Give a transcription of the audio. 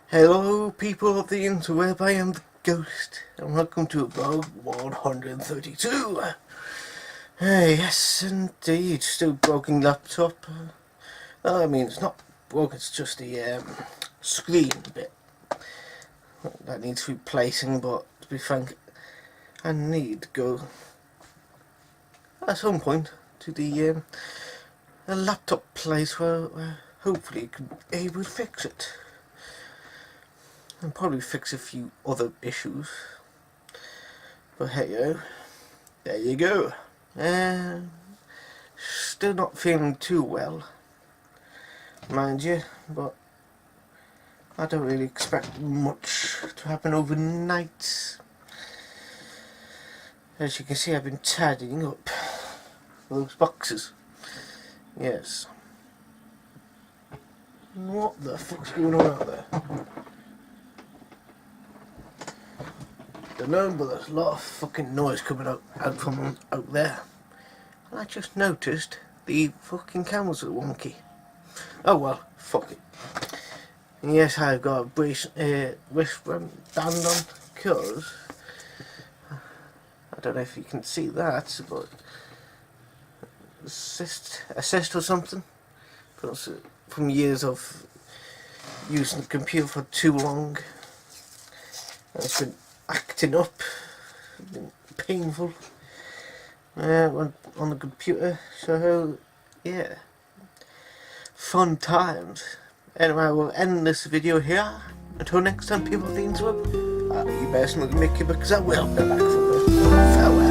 Hello people of the interweb, I am the Ghost, and welcome to Bug 132. Yes indeed, still broken laptop. I mean, it's not broke, it's just the screen bit that needs replacing, but to be frank, I need to go at some point to the laptop place where hopefully you can able to fix it. And probably fix a few other issues. But hey yo, there you go. Still not feeling too well, mind you, but I don't really expect much to happen overnight. As you can see, I've been tidying up those boxes. Yes. What the fuck's going on out there? Don't know, but there's a lot of fucking noise coming out from out there. And I just noticed the fucking cameras are wonky. Oh well, fuck it. And yes, I've got a wristband on, because I don't know if you can see that, but assist or something. Because from years of using the computer for too long, it's been acting up, been painful on the computer, so yeah, fun times. Anyway, I will end this video here. Until next time, people of the interweb, you best not make it, because I will be back for it. Farewell.